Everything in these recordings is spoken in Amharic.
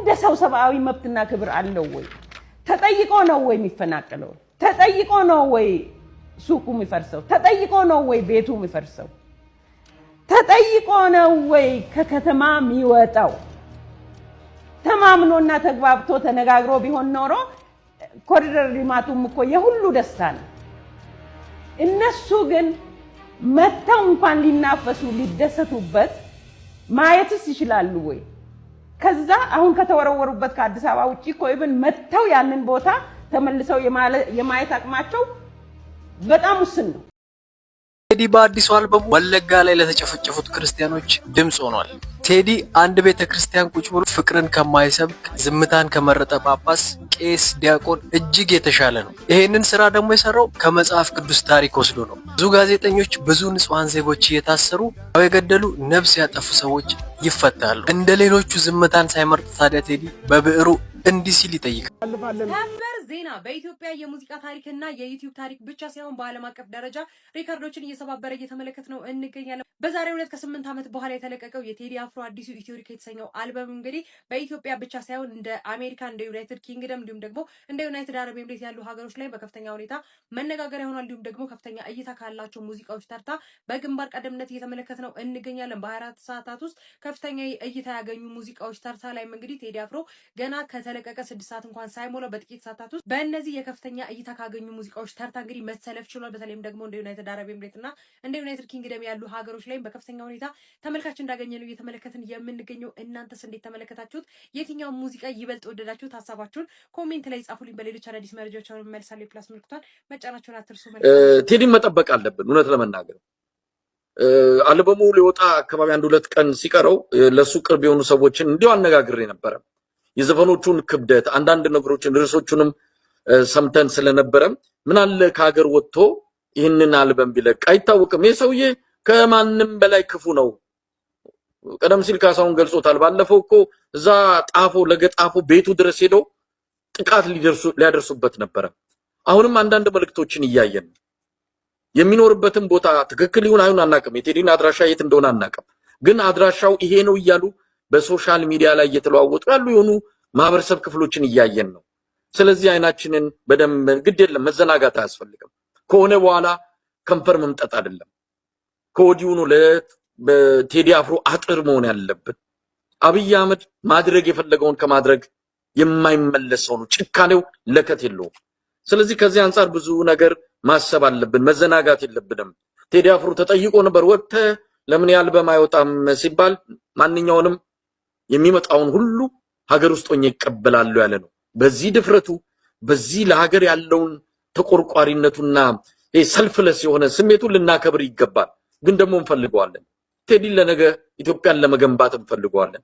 እንደ ሰው ሰብአዊ መብትና ክብር አለው ወይ ተጠይቆ ነው ወይ የሚፈናቀለው ተጠይቆ ነው ወይ ሱቁ የሚፈርሰው ተጠይቆ ነው ወይ ቤቱ የሚፈርሰው ተጠይቆ ነው ወይ ከከተማ የሚወጣው ተማምኖና ተግባብቶ ተነጋግሮ ቢሆን ኖሮ ኮሪደር ልማቱም እኮ የሁሉ ደስታ ነው እነሱ ግን መተው እንኳን ሊናፈሱ ሊደሰቱበት ማየትስ ይችላሉ ወይ ከዛ አሁን ከተወረወሩበት ከአዲስ አበባ ውጪ እኮ ኢቭን መተው ያንን ቦታ ተመልሰው የማየት አቅማቸው በጣም ውስን ነው ቴዲ በአዲሱ አልበሙ ወለጋ ላይ ለተጨፈጨፉት ክርስቲያኖች ድምጽ ሆኗል። ቴዲ አንድ ቤተክርስቲያን ቁጭ ብሎ ፍቅርን ከማይሰብክ ዝምታን ከመረጠ ጳጳስ፣ ቄስ፣ ዲያቆን እጅግ የተሻለ ነው። ይሄንን ስራ ደግሞ የሰራው ከመጽሐፍ ቅዱስ ታሪክ ወስዶ ነው። ብዙ ጋዜጠኞች፣ ብዙ ንጹሃን ዜጎች እየታሰሩ የገደሉ ነፍስ ያጠፉ ሰዎች ይፈታሉ። እንደ ሌሎቹ ዝምታን ሳይመርጥ ታዲያ ቴዲ በብዕሩ እንዲህ ሲል ይጠይቃል። ሰበር ዜና በኢትዮጵያ የሙዚቃ ታሪክና የዩቲዩብ ታሪክ ብቻ ሳይሆን በዓለም አቀፍ ደረጃ ሪካርዶችን እየሰባበረ እየተመለከት ነው እንገኛለን። በዛሬው ዕለት ከ8 ዓመት በኋላ የተለቀቀው የቴዲ አፍሮ አዲሱ ኢትዮሪክ የተሰኘው አልበም እንግዲህ በኢትዮጵያ ብቻ ሳይሆን እንደ አሜሪካ እንደ ዩናይትድ ኪንግደም እንዲሁም ደግሞ እንደ ዩናይትድ አረብ ኤምሬት ያሉ ሀገሮች ላይ በከፍተኛ ሁኔታ መነጋገሪያ ሆኗል። እንዲሁም ደግሞ ከፍተኛ እይታ ካላቸው ሙዚቃዎች ተርታ በግንባር ቀደምነት እየተመለከት ነው እንገኛለን። በ24 ሰዓታት ውስጥ ከፍተኛ እይታ ያገኙ ሙዚቃዎች ተርታ ላይም እንግዲህ ቴዲ አፍሮ ገና ከተለቀቀ 6 ሰዓት እንኳን ሳይሞላ በጥቂት ሰዓታት ውስጥ በእነዚህ የከፍተኛ እይታ ካገኙ ሙዚቃዎች ተርታ እንግዲህ መሰለፍ ችሏል። በተለይም ደግሞ እንደ ዩናይትድ አረብ ኤምሬት እና እንደ ዩናይትድ ኪንግደም ያሉ ሀገሮች ላይ በከፍተኛ ሁኔታ ተመልካች እንዳገኘ ነው እየተመለከትን የምንገኘው። እናንተስ እንዴት ተመለከታችሁት? የትኛው ሙዚቃ ይበልጥ ወደዳችሁት? ሀሳባችሁን ኮሜንት ላይ ጻፉልኝ። በሌሎች አዳዲስ መረጃዎች አሁን መልሳለሁ። ፕላስ ምልክቷን መጫናችሁን አትርሱ። ቴዲን መጠበቅ አለብን። እውነት ለመናገር አልበሙ ሊወጣ አካባቢ 1-2 ቀን ሲቀረው ለሱ ቅርብ የሆኑ ሰዎችን እንዲሁ አነጋግሬ ነበረ። የዘፈኖቹን ክብደት አንዳንድ ነገሮችን ርዕሶቹንም ሰምተን ስለነበረ ምን አለ ከሀገር ወጥቶ ይህንን አልበም ቢለቅ አይታወቅም። ይሄ ሰውዬ ከማንም በላይ ክፉ ነው። ቀደም ሲል ካሳሁን ገልጾታል። ባለፈው እኮ እዛ ጣፎ ለገጣፎ ቤቱ ድረስ ሄደው ጥቃት ሊያደርሱበት ነበረ። አሁንም አንዳንድ መልእክቶችን እያየን የሚኖርበትን ቦታ ትክክል ይሁን አይሁን አናውቅም። የቴዲን አድራሻ የት እንደሆነ አናውቅም። ግን አድራሻው ይሄ ነው እያሉ በሶሻል ሚዲያ ላይ እየተለዋወጡ ያሉ የሆኑ ማህበረሰብ ክፍሎችን እያየን ነው። ስለዚህ አይናችንን በደንብ ግድ የለም መዘናጋት አያስፈልግም። ከሆነ በኋላ ከንፈር መምጠጥ አይደለም። ከወዲሁ ነው ለቴዲ አፍሮ አጥር መሆን ያለበት። አብይ አህመድ ማድረግ የፈለገውን ከማድረግ የማይመለሰው ነው። ጭካኔው ለከት የለውም። ስለዚህ ከዚህ አንፃር ብዙ ነገር ማሰብ አለብን። መዘናጋት የለብንም። ቴዲ አፍሮ ተጠይቆ ነበር ወጥተ ለምን አልበም አይወጣም ሲባል ማንኛውንም የሚመጣውን ሁሉ ሀገር ውስጥ ሆኜ ይቀበላሉ ያለ ነው። በዚህ ድፍረቱ በዚህ ለሀገር ያለውን ተቆርቋሪነቱና ሰልፍለስ የሆነ ስሜቱን ልናከብር ይገባል። ግን ደግሞ እንፈልገዋለን። ቴዲ ለነገ ኢትዮጵያን ለመገንባት እንፈልገዋለን።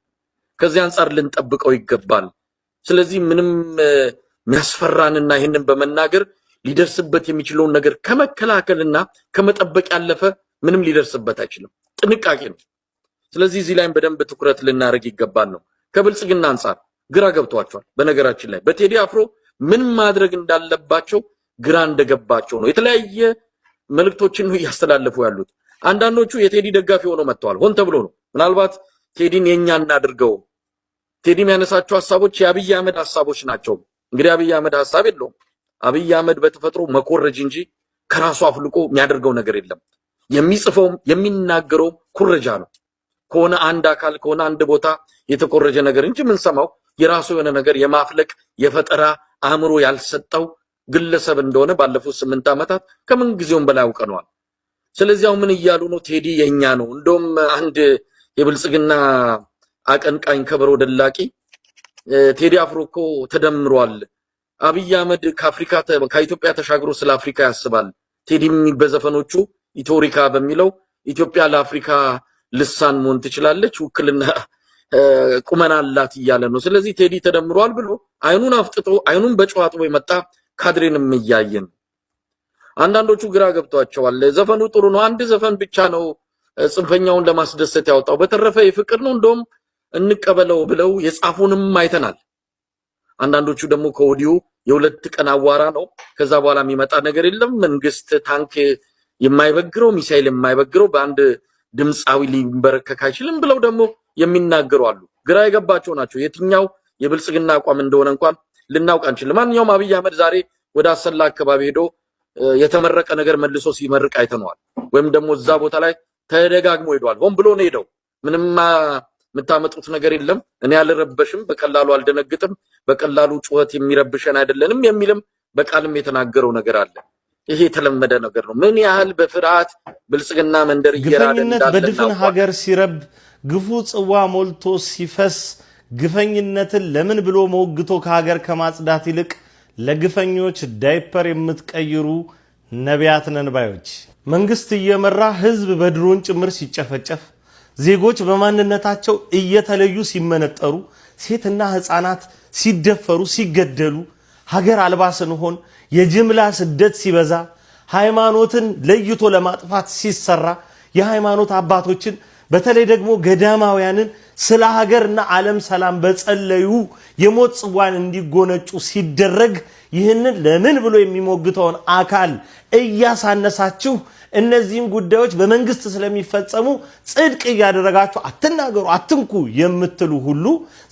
ከዚህ አንፃር ልንጠብቀው ይገባል። ስለዚህ ምንም የሚያስፈራንና ይሄንን በመናገር ሊደርስበት የሚችለውን ነገር ከመከላከልና ከመጠበቅ ያለፈ ምንም ሊደርስበት አይችልም። ጥንቃቄ ነው። ስለዚህ እዚህ ላይም በደንብ ትኩረት ልናደርግ ይገባል ነው። ከብልጽግና አንፃር ግራ ገብቷቸዋል። በነገራችን ላይ በቴዲ አፍሮ ምን ማድረግ እንዳለባቸው ግራ እንደገባቸው ነው የተለያየ መልእክቶችን እያስተላለፉ ያሉት። አንዳንዶቹ የቴዲ ደጋፊ ሆነው መጥተዋል። ሆን ተብሎ ነው። ምናልባት ቴዲን የኛ እናድርገው። ቴዲ የሚያነሳቸው ሐሳቦች የአብይ አህመድ ሐሳቦች ናቸው። እንግዲህ አብይ አህመድ ሐሳብ የለውም። አብይ አህመድ በተፈጥሮ መኮረጅ እንጂ ከራሱ አፍልቆ የሚያደርገው ነገር የለም። የሚጽፈውም የሚናገረው ኩረጃ ነው። ከሆነ አንድ አካል ከሆነ አንድ ቦታ የተኮረጀ ነገር እንጂ ምን ሰማው የራሱ የሆነ ነገር የማፍለቅ የፈጠራ አእምሮ ያልሰጠው ግለሰብ እንደሆነ ባለፉት 8 ዓመታት ከምን ጊዜውም በላይ አውቀነዋል። ስለዚህ ምን እያሉ ነው? ቴዲ የኛ ነው። እንደውም አንድ የብልጽግና አቀንቃኝ ከበሮ ደላቂ ቴዲ አፍሮ እኮ ተደምሯል፣ አብይ አህመድ ከኢትዮጵያ ተሻግሮ ስለ አፍሪካ ያስባል፣ ቴዲም በዘፈኖቹ ኢትዮሪካ በሚለው ኢትዮጵያ ለአፍሪካ ልሳን መሆን ትችላለች፣ ውክልና ቁመና አላት እያለ ነው። ስለዚህ ቴዲ ተደምሯል ብሎ አይኑን አፍጥጦ አይኑን በጨዋጥቦ የመጣ ካድሬንም እያየን አንዳንዶቹ ግራ ገብቷቸዋል። ዘፈኑ ጥሩ ነው፣ አንድ ዘፈን ብቻ ነው ጽንፈኛውን ለማስደሰት ያወጣው፣ በተረፈ የፍቅር ነው እንደውም እንቀበለው ብለው የጻፉንም አይተናል። አንዳንዶቹ ደግሞ ከወዲሁ የሁለት ቀን አዋራ ነው፣ ከዛ በኋላ የሚመጣ ነገር የለም፣ መንግስት ታንክ የማይበግረው ሚሳኤል የማይበግረው በአንድ ድምጻዊ ሊንበረከክ አይችልም ብለው ደግሞ የሚናገሩ አሉ። ግራ የገባቸው ናቸው። የትኛው የብልጽግና አቋም እንደሆነ እንኳን ልናውቅ አንችልም። ለማንኛውም አብይ አህመድ ዛሬ ወደ አሰላ አካባቢ ሄዶ የተመረቀ ነገር መልሶ ሲመርቅ አይተነዋል። ወይም ደግሞ እዛ ቦታ ላይ ተደጋግሞ ሄዷል። ሆን ብሎ ነው ሄደው። ምንም የምታመጡት ነገር የለም፣ እኔ አልረበሽም፣ በቀላሉ አልደነግጥም፣ በቀላሉ ጩኸት የሚረብሸን አይደለንም የሚልም በቃልም የተናገረው ነገር አለ። ይሄ የተለመደ ነገር ነው። ምን ያህል በፍርሃት ብልጽግና መንደር እየራደ እንዳለ በድፍን ሀገር ሲረብ ግፉ ጽዋ ሞልቶ ሲፈስ ግፈኝነትን ለምን ብሎ ሞግቶ ከሀገር ከማጽዳት ይልቅ ለግፈኞች ዳይፐር የምትቀይሩ ነቢያት ነን ባዮች መንግስት እየመራ ህዝብ በድሮን ጭምር ሲጨፈጨፍ ዜጎች በማንነታቸው እየተለዩ ሲመነጠሩ ሴትና ህፃናት ሲደፈሩ ሲገደሉ ሀገር አልባ ስንሆን የጅምላ ስደት ሲበዛ ሃይማኖትን ለይቶ ለማጥፋት ሲሰራ የሃይማኖት አባቶችን በተለይ ደግሞ ገዳማውያንን ስለ ሀገርና ዓለም ሰላም በጸለዩ የሞት ጽዋን እንዲጎነጩ ሲደረግ ይህንን ለምን ብሎ የሚሞግተውን አካል እያሳነሳችሁ እነዚህን ጉዳዮች በመንግስት ስለሚፈጸሙ ጽድቅ እያደረጋችሁ አትናገሩ አትንኩ የምትሉ ሁሉ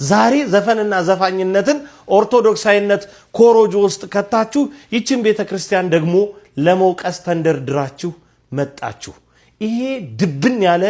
ዛሬ ዘፈንና ዘፋኝነትን ኦርቶዶክሳዊነት ኮሮጆ ውስጥ ከታችሁ ይችን ቤተክርስቲያን ደግሞ ለመውቀስ ተንደርድራችሁ መጣችሁ። ይሄ ድብን ያለ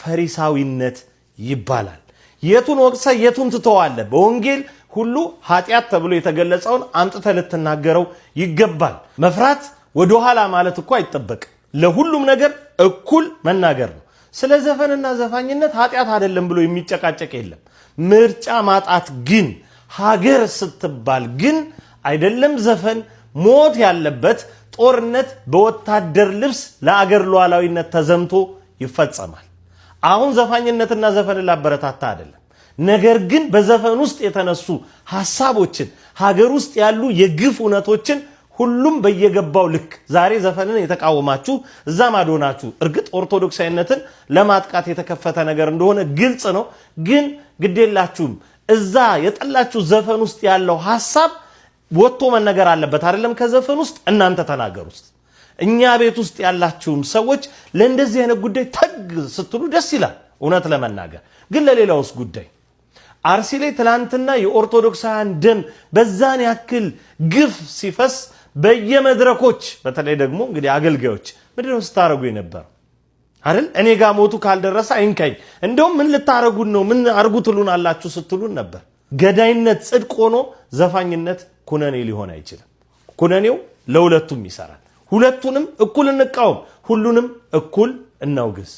ፈሪሳዊነት ይባላል። የቱን ወቅሰ የቱን ትተዋለ? በወንጌል ሁሉ ኃጢአት ተብሎ የተገለጸውን አምጥተ ልትናገረው ይገባል። መፍራት ወደ ኋላ ማለት እኮ አይጠበቅም። ለሁሉም ነገር እኩል መናገር ነው። ስለ ዘፈንና ዘፋኝነት ኃጢአት አይደለም ብሎ የሚጨቃጨቅ የለም። ምርጫ ማጣት ግን ሀገር ስትባል ግን አይደለም ዘፈን ሞት ያለበት ጦርነት በወታደር ልብስ ለአገር ሉዓላዊነት ተዘምቶ ይፈጸማል። አሁን ዘፋኝነትና ዘፈንን ላበረታታ አይደለም። ነገር ግን በዘፈን ውስጥ የተነሱ ሐሳቦችን ሀገር ውስጥ ያሉ የግፍ እውነቶችን ሁሉም በየገባው ልክ ዛሬ ዘፈንን የተቃወማችሁ እዛ ማዶናችሁ እርግጥ ኦርቶዶክሳዊነትን ለማጥቃት የተከፈተ ነገር እንደሆነ ግልጽ ነው። ግን ግዴላችሁም እዛ የጠላችሁ ዘፈን ውስጥ ያለው ሐሳብ ወጥቶ መነገር አለበት አይደለም? ከዘፈን ውስጥ እናንተ ተናገሩ ውስጥ እኛ ቤት ውስጥ ያላችሁም ሰዎች ለእንደዚህ አይነት ጉዳይ ተግ ስትሉ ደስ ይላል። እውነት ለመናገር ግን ለሌላውስ ጉዳይ አርሲ ላይ ትላንትና የኦርቶዶክሳውያን ደም በዛን ያክል ግፍ ሲፈስ በየመድረኮች በተለይ ደግሞ እንግዲህ አገልጋዮች ምንድነው ስታረጉ የነበረው አይደል? እኔ ጋር ሞቱ ካልደረሰ አይንካኝ እንደውም ምን ልታረጉን ነው ምን አርጉ ትሉናላችሁ ስትሉን ነበር። ገዳይነት ጽድቅ ሆኖ ዘፋኝነት ኩነኔ ሊሆን አይችልም። ኩነኔው ለሁለቱም ይሰራል። ሁለቱንም እኩል እንቃወም፣ ሁሉንም እኩል እናውግዝ።